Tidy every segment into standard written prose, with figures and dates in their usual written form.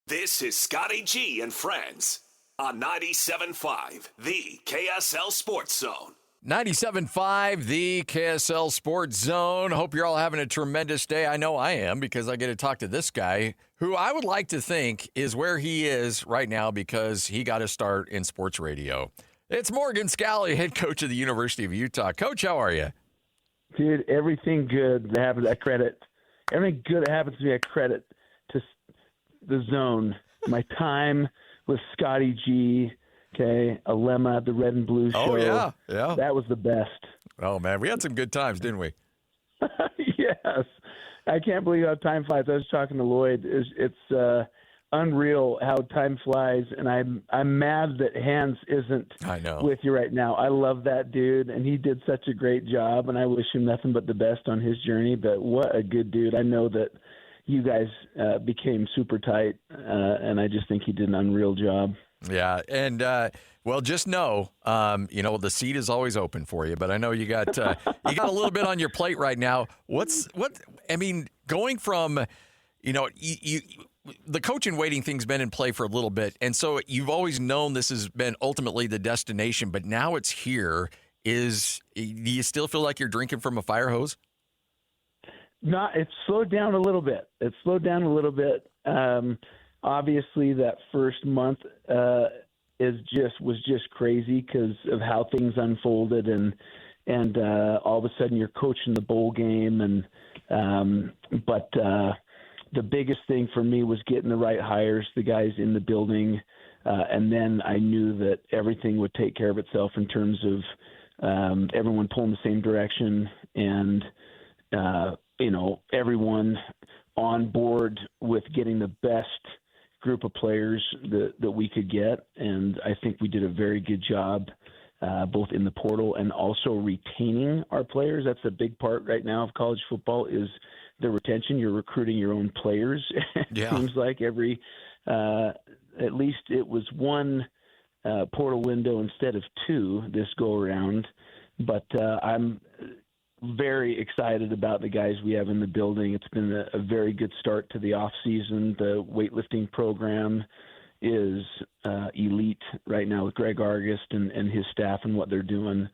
This is Scotty G and Friends on 97.5, the KSL Sports Zone. 97.5, the KSL Sports Zone. Hope you're all having a tremendous day. I know I am because I get to talk to this guy who I would like to think is where he is right now because he got a start in sports radio. It's Morgan Scalley, head coach of the University of Utah. Coach, how are you? Dude, everything good that happens, I credit. Everything good that happens to me, I credit to the zone. My time with Scotty G, okay, Alema, the Red and Blue show. Oh, yeah. That was the best. Oh, man, we had some good times, didn't we? Yes. I can't believe how time flies. I was talking to Lloyd. It's unreal how time flies, and I'm mad that Hans isn't with you right now. I love that dude, and he did such a great job, and I wish him nothing but the best on his journey, but what a good dude. I know that you guys became super tight, and I just think he did an unreal job. Yeah, and well, just know, the seat is always open for you. But I know you got a little bit on your plate right now. Going from, the coach in waiting thing's been in play for a little bit, and so you've always known this has been ultimately the destination. But now it's here. Do you still feel like you're drinking from a fire hose? No, it's slowed down a little bit. Obviously, that first month was just crazy because of how things unfolded, and all of a sudden you're coaching the bowl game, but the biggest thing for me was getting the right hires, the guys in the building, and then I knew that everything would take care of itself in terms of everyone pulling the same direction and everyone on board with getting the best group of players that we could get. And I think we did a very good job both in the portal and also retaining our players. That's a big part right now of college football is the retention. You're recruiting your own players. It seems like every at least it was one portal window instead of two this go around. But I'm very excited about the guys we have in the building. It's been a very good start to the off season. The weightlifting program is elite right now with Greg Argist and his staff and what they're doing.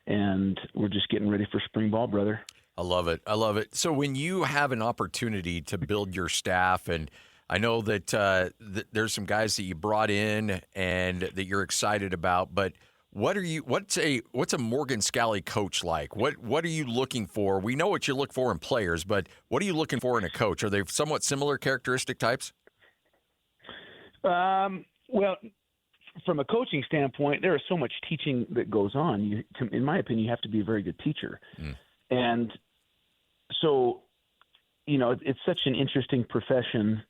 And we're just getting ready for spring ball, brother. I love it. So when you have an opportunity to build your staff, and I know that there's some guys that you brought in and that you're excited about, but what's a Morgan Scalley coach like? What are you looking for? We know what you look for in players, but what are you looking for in a coach? Are they somewhat similar characteristic types? Well, from a coaching standpoint, there is so much teaching that goes on. In my opinion, you have to be a very good teacher. And so, it's such an interesting profession.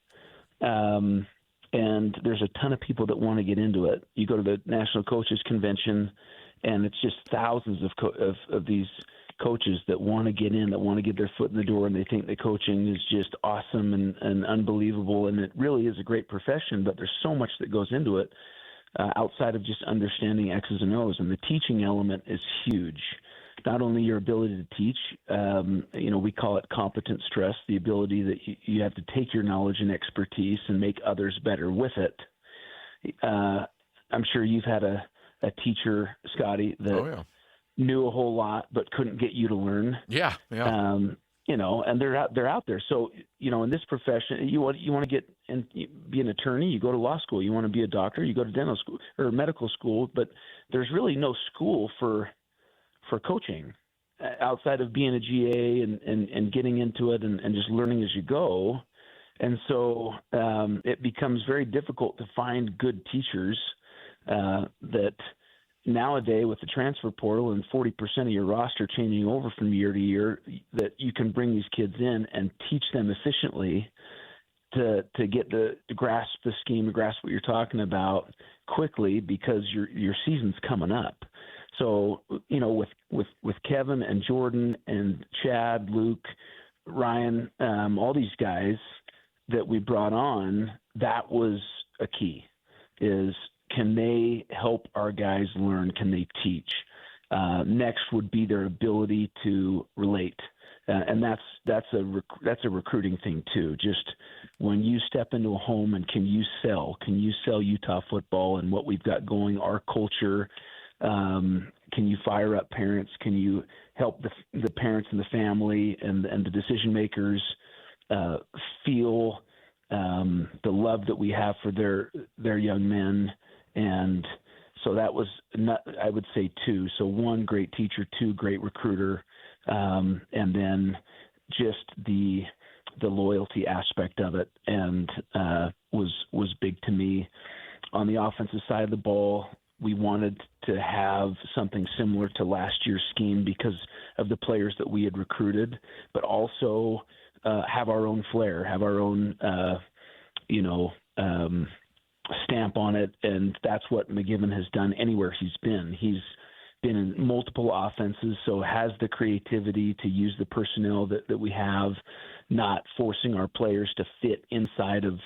And there's a ton of people that want to get into it. You go to the National Coaches Convention, and it's just thousands of these coaches that want to get in, that want to get their foot in the door, and they think that coaching is just awesome and unbelievable, and it really is a great profession, but there's so much that goes into it outside of just understanding X's and O's, and the teaching element is huge. Not only your ability to teach, we call it competent stress, the ability that you have to take your knowledge and expertise and make others better with it. I'm sure you've had a teacher, Scotty, that knew a whole lot but couldn't get you to learn. Yeah. And they're out there. So, in this profession, you want to get and be an attorney, you go to law school. You want to be a doctor, you go to dental school or medical school. But there's really no school for coaching outside of being a GA and getting into it and just learning as you go. And so it becomes very difficult to find good teachers that nowadays with the transfer portal and 40% of your roster changing over from year to year, that you can bring these kids in and teach them efficiently to get to grasp the scheme, to grasp what you're talking about quickly because your season's coming up. So, with Kevin and Jordan and Chad, Luke, Ryan, all these guys that we brought on, that was a key, is can they help our guys learn? Can they teach? Next would be their ability to relate and that's a recruiting thing too. Just when you step into a home and can you sell Utah football and what we've got going, our culture. Can you fire up parents? Can you help the parents and the family and the decision makers feel the love that we have for their young men? And so that was I would say two. So one, great teacher; two, great recruiter, and then just the loyalty aspect of it, and was big to me. On the offensive side of the ball, we wanted to have something similar to last year's scheme because of the players that we had recruited, but also have our own flair, have our own, stamp on it. And that's what McGiven has done anywhere he's been. He's been in multiple offenses, so has the creativity to use the personnel that we have, not forcing our players to fit inside of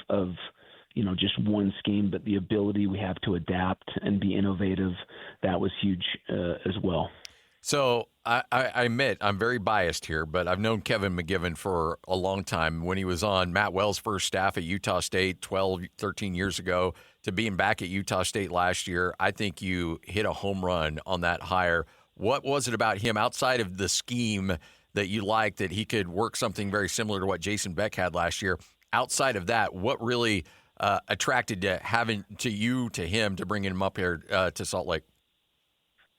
just one scheme, but the ability we have to adapt and be innovative. That was huge as well. So I admit I'm very biased here, but I've known Kevin McGiven for a long time. When he was on Matt Wells' first staff at Utah State 12, 13 years ago to being back at Utah State last year, I think you hit a home run on that hire. What was it about him outside of the scheme that you liked that he could work something very similar to what Jason Beck had last year? Outside of that, what really attracted to him to bring him up here to Salt Lake?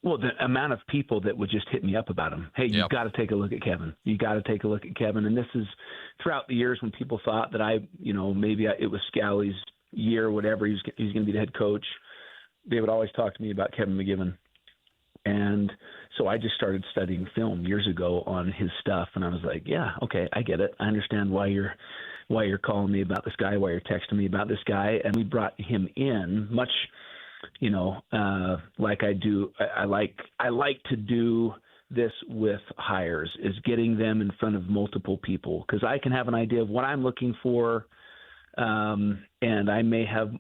Well, the amount of people that would just hit me up about him. Hey, you've got to take a look at Kevin. You got to take a look at Kevin. And this is throughout the years when people thought that it was Scalley's year, whatever. He's going to be the head coach. They would always talk to me about Kevin McGiven. And so I just started studying film years ago on his stuff. And I was like, yeah, okay, I get it. I understand why you're calling me about this guy, why you're texting me about this guy. And we brought him in much, like I do. I like to do this with hires, is getting them in front of multiple people, because I can have an idea of what I'm looking for. And I may have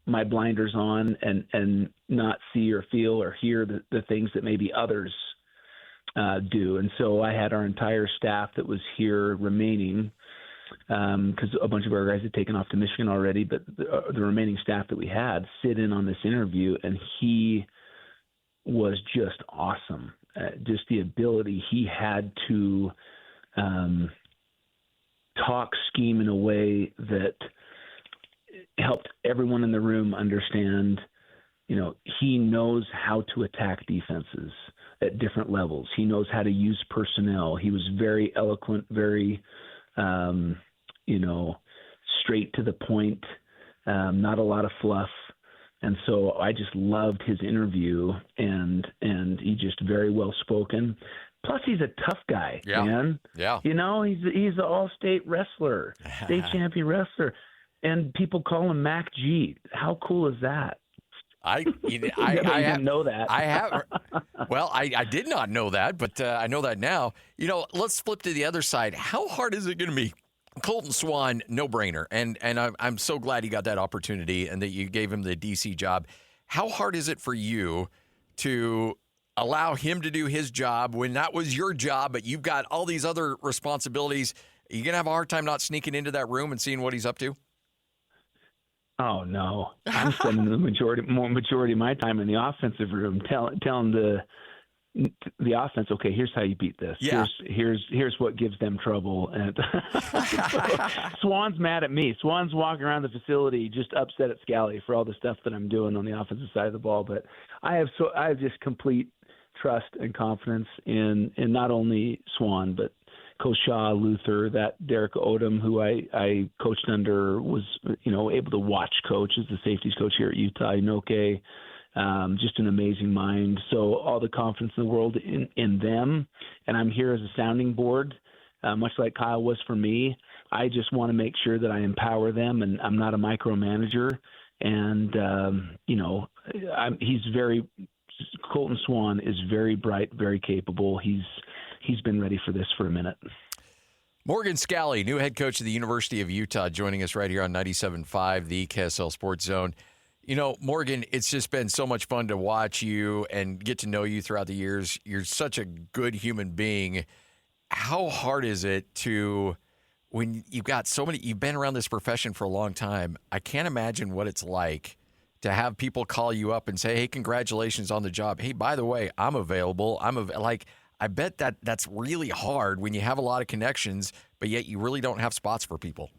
my blinders on and not see or feel or hear the things that maybe others do. And so I had our entire staff that was here remaining, because a bunch of our guys had taken off to Michigan already, but the remaining staff that we had sit in on this interview, and he was just awesome. Just the ability he had to talk scheme in a way that helped everyone in the room understand, he knows how to attack defenses at different levels. He knows how to use personnel. He was very eloquent, very straight to the point, not a lot of fluff. And so I just loved his interview, and he just very well spoken. Plus, he's a tough guy, man. Yeah. He's an all-state wrestler, state champion wrestler, and people call him Mac G. How cool is that? I didn't know that. I have. Well, I did not know that, but I know that now. Let's flip to the other side. How hard is it going to be? Colton Swan, no-brainer, and I'm so glad he got that opportunity and that you gave him the DC job. How hard is it for you to allow him to do his job when that was your job, but you've got all these other responsibilities? Are you going to have a hard time not sneaking into that room and seeing what he's up to? Oh, no. I'm spending the majority of my time in the offensive room telling the offense, okay, here's how you beat this. Yeah. Here's what gives them trouble. And Swan's mad at me. Swan's walking around the facility just upset at Scalley for all the stuff that I'm doing on the offensive side of the ball. But I have just complete trust and confidence in not only Swan, but Coach Shaw, Luther, that Derek Odom, who I coached under, was able to watch coach as the safeties coach here at Utah. Inoke, just an amazing mind. So all the confidence in the world in them, and I'm here as a sounding board, much like Kyle was for me. I just want to make sure that I empower them, and I'm not a micromanager. And Colton Swan is very bright, very capable. He's been ready for this for a minute. Morgan Scalley, new head coach of the University of Utah, joining us right here on 97.5, the KSL Sports Zone. Morgan, it's just been so much fun to watch you and get to know you throughout the years. You're such a good human being. how hard is it to, when you've got so many, you've been around this profession for a long time, I can't imagine what it's like to have people call you up and say, hey, congratulations on the job. Hey, by the way, I'm available. I bet that's really hard when you have a lot of connections, but yet you really don't have spots for people.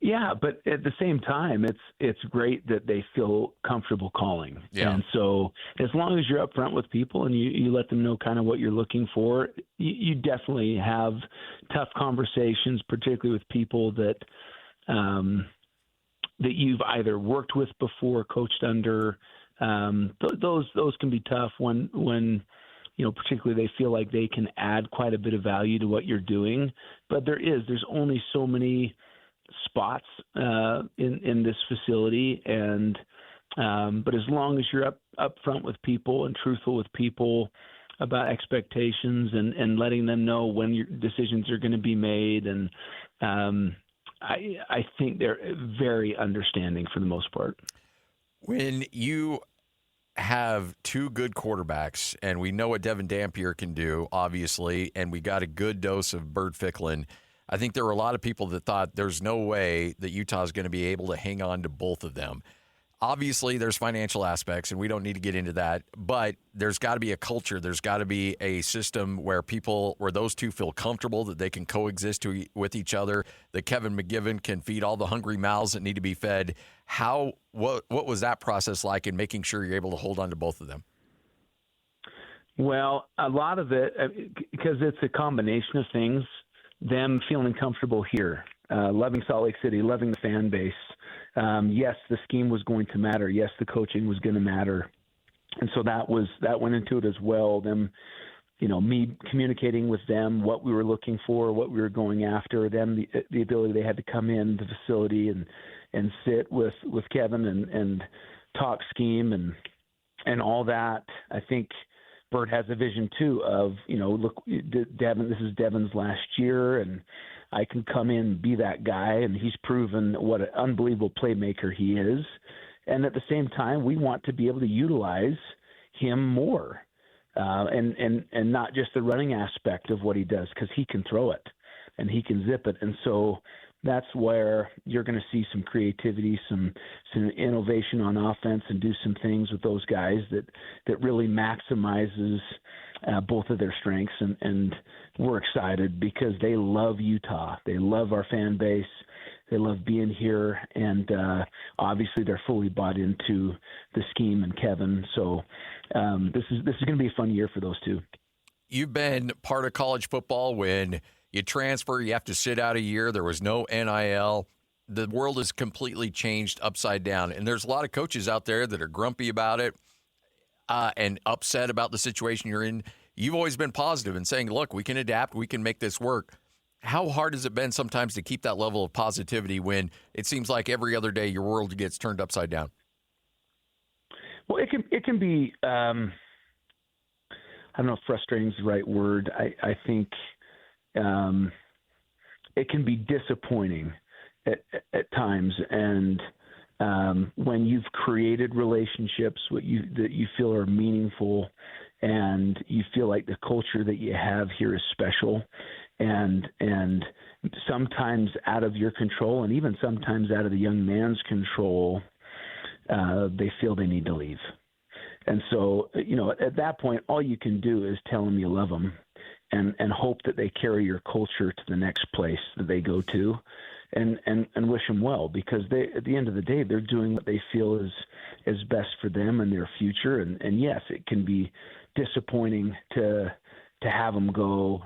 Yeah, but at the same time, it's great that they feel comfortable calling. Yeah. And so as long as you're upfront with people and you let them know kind of what you're looking for, you definitely have tough conversations, particularly with people that that you've either worked with before, coached under. Those can be tough when particularly they feel like they can add quite a bit of value to what you're doing. But there's only so many spots in this facility, and but as long as you're up front with people and truthful with people about expectations and letting them know when your decisions are going to be made, and I think they're very understanding for the most part. When you have two good quarterbacks, and we know what Devin Dampier can do, obviously, and we got a good dose of Bert Ficklin, I think there were a lot of people that thought there's no way that Utah is going to be able to hang on to both of them. Obviously, there's financial aspects, and we don't need to get into that, but there's got to be a culture. There's got to be a system where those two feel comfortable, that they can coexist with each other, that Kevin McGiven can feed all the hungry mouths that need to be fed. What was that process like in making sure you're able to hold on to both of them? Well, a lot of it, because it's a combination of things, them feeling comfortable here, loving Salt Lake City, loving the fan base. Yes, the scheme was going to matter. Yes, the coaching was going to matter. And so that went into it as well. Them, me communicating with them what we were looking for, what we were going after, them, the ability they had to come in the facility and sit with Kevin and talk scheme and all that. I think Bert has a vision too of, look, Devin, this is Devin's last year, and I can come in and be that guy, and he's proven what an unbelievable playmaker he is. And at the same time, we want to be able to utilize him more, and not just the running aspect of what he does, because he can throw it and he can zip it. And so that's where you're going to see some creativity, some innovation on offense, and do some things with those guys that really maximizes both of their strengths. And we're excited because they love Utah. They love our fan base. They love being here. And obviously they're fully bought into the scheme and Kevin. So this is going to be a fun year for those two. You've been part of college football when you transfer, you have to sit out a year. There was no NIL. The world has completely changed upside down. And there's a lot of coaches out there that are grumpy about it and upset about the situation you're in. You've always been positive and saying, look, we can adapt. We can make this work. How hard has it been sometimes to keep that level of positivity when it seems like every other day your world gets turned upside down? Well, it can be, I don't know if frustrating is the right word. I think it can be disappointing at times, and when you've created relationships that you feel are meaningful, and you feel like the culture that you have here is special, and sometimes out of your control, and even sometimes out of the young man's control, they feel they need to leave. And so, at that point, all you can do is tell them you love them, and hope that they carry your culture to the next place that they go to, and wish them well, because at the end of the day, they're doing what they feel is best for them and their future. And yes, it can be disappointing to have them go,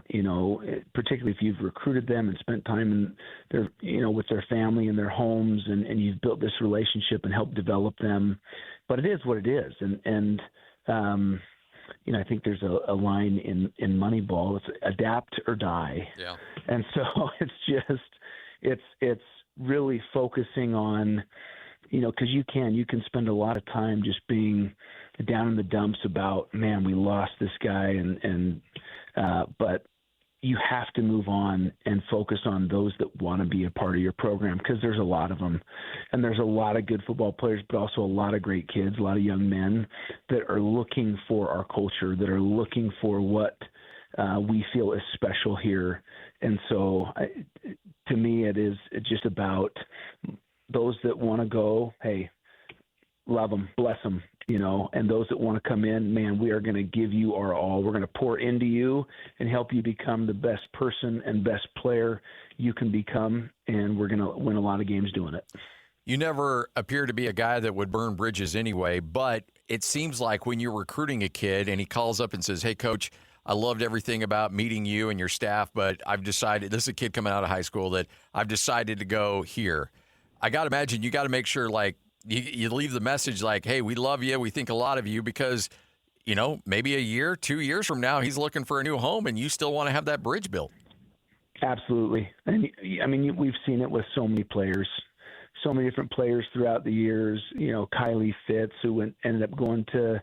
particularly if you've recruited them and spent time in their, with their family and their homes, and you've built this relationship and helped develop them. But it is what it is. And I think there's a line in Moneyball. It's adapt or die. Yeah. And so it's really focusing on, because you can spend a lot of time just being down in the dumps about, man, we lost this guy, but you have to move on and focus on those that want to be a part of your program, because there's a lot of them, and there's a lot of good football players, but also a lot of great kids, a lot of young men that are looking for our culture, that are looking for what we feel is special here. And so to me, it is just about those that want to go, hey, love them, bless them, and those that want to come in, man, we are going to give you our all. We're going to pour into you and help you become the best person and best player you can become, and we're going to win a lot of games doing it. You never appear to be a guy that would burn bridges anyway, but it seems like when you're recruiting a kid and he calls up and says, hey, Coach, I loved everything about meeting you and your staff, but I've decided, this is a kid coming out of high school, that I've decided to go here. I got to imagine you got to make sure, like, you leave the message like, hey, we love you, we think a lot of you, because, maybe a year, 2 years from now, he's looking for a new home and you still want to have that bridge built. Absolutely. And I mean, we've seen it with so many players, so many different players throughout the years. Kylie Fitz, who ended up going to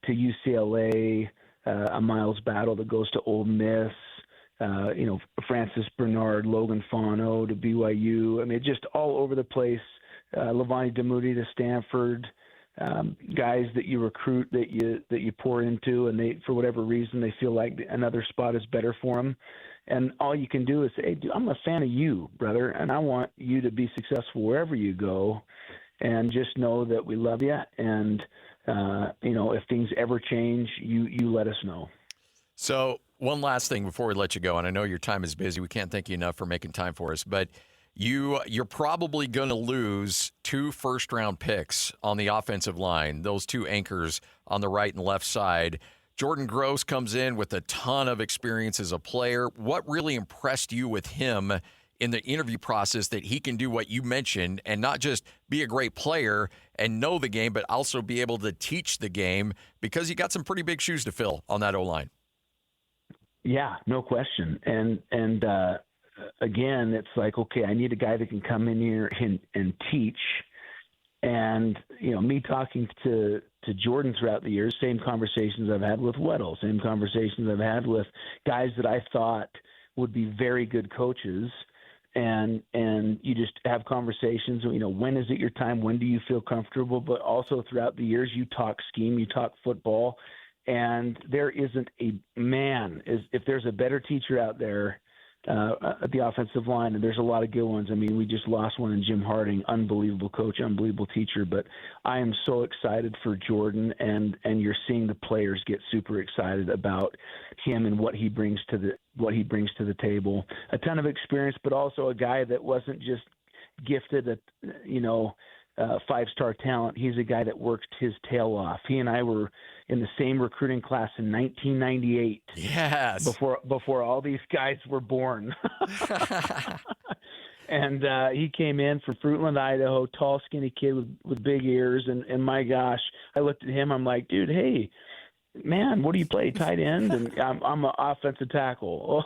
UCLA, a Miles Battle that goes to Ole Miss, Francis Bernard, Logan Fano to BYU. I mean, just all over the place. Levani Demuti to Stanford, guys that you recruit, that you pour into, and they, for whatever reason, they feel like another spot is better for them. And all you can do is say, hey, dude, I'm a fan of you, brother, and I want you to be successful wherever you go, and just know that we love you. And, if things ever change, you let us know. So one last thing before we let you go, and I know your time is busy. We can't thank you enough for making time for us, but you're probably going to lose 2 first-round picks on the offensive line, those 2 anchors on the right and left side. Jordan Gross comes in with a ton of experience as a player. What really impressed you with him in the interview process, that he can do what you mentioned and not just be a great player and know the game, but also be able to teach the game, because you got some pretty big shoes to fill on that O-line? Yeah, no question. And again, it's like, okay, I need a guy that can come in here and teach. And, me talking to Jordan throughout the years, same conversations I've had with Weddle, same conversations I've had with guys that I thought would be very good coaches. And you just have conversations, when is it your time? When do you feel comfortable? But also throughout the years, you talk scheme, you talk football, and there isn't a man, if there's a better teacher out there at the offensive line, and there's a lot of good ones. I mean, we just lost one in Jim Harding, unbelievable coach, unbelievable teacher, but I am so excited for Jordan, and you're seeing the players get super excited about him and what he brings to the table. A ton of experience, but also a guy that wasn't just gifted at, 5-star talent. He's a guy that worked his tail off. He and I were in the same recruiting class in 1998. Yes. Before all these guys were born. And he came in from Fruitland, Idaho, tall, skinny kid with big ears. And my gosh, I looked at him. I'm like, dude, hey, man, what do you play, tight end? And I'm an offensive tackle.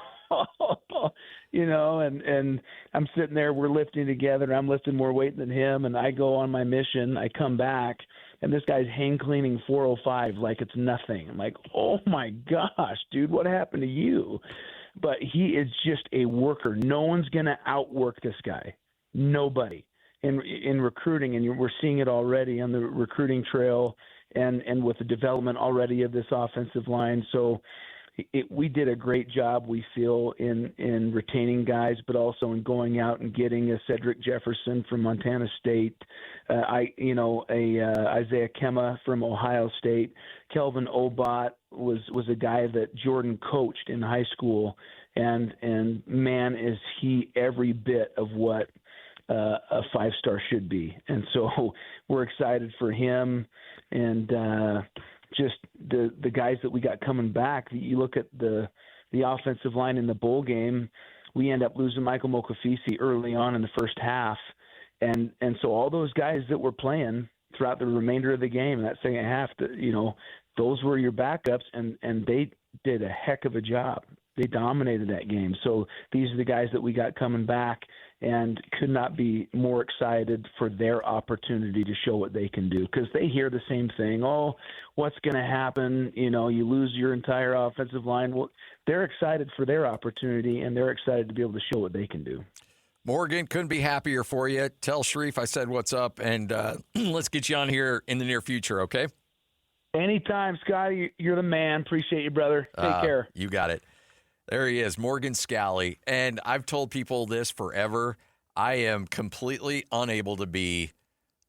And I'm sitting there, we're lifting together, and I'm lifting more weight than him, and I go on my mission. I come back, and this guy's hang cleaning 405 like it's nothing. I'm like, oh my gosh, dude, what happened to you? But he is just a worker. No one's going to outwork this guy. Nobody in recruiting, and we're seeing it already on the recruiting trail and with the development already of this offensive line. So we did a great job, we feel, in retaining guys, but also in going out and getting a Cedric Jefferson from Montana State, Isaiah Kemma from Ohio State. Kelvin Obot was a guy that Jordan coached in high school, and man, is he every bit of what a 5-star should be. And so we're excited for him, and just the guys that we got coming back. You look at the offensive line in the bowl game, we end up losing Michael Mokafisi early on in the first half. And so all those guys that were playing throughout the remainder of the game, that second half, those were your backups, and they did a heck of a job. They dominated that game. So these are the guys that we got coming back, and could not be more excited for their opportunity to show what they can do, because they hear the same thing. Oh, what's going to happen? You lose your entire offensive line. Well, they're excited for their opportunity, and they're excited to be able to show what they can do. Morgan, couldn't be happier for you. Tell Sharif I said what's up, and let's get you on here in the near future, okay? Anytime, Scotty. You're the man. Appreciate you, brother. Take care. You got it. There he is, Morgan Scalley. And I've told people this forever. I am completely unable to be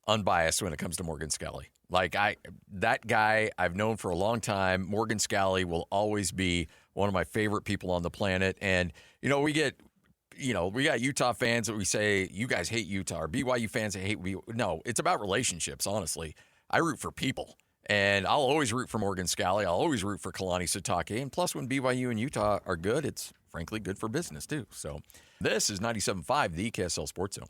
unbiased when it comes to Morgan Scalley. That guy I've known for a long time. Morgan Scalley will always be one of my favorite people on the planet. And, we got Utah fans that we say, you guys hate Utah, or BYU fans that hate BYU. No, it's about relationships, honestly. I root for people. And I'll always root for Morgan Scalley. I'll always root for Kalani Sitake. And plus, when BYU and Utah are good, it's frankly good for business, too. So this is 97.5, the KSL Sports Zone.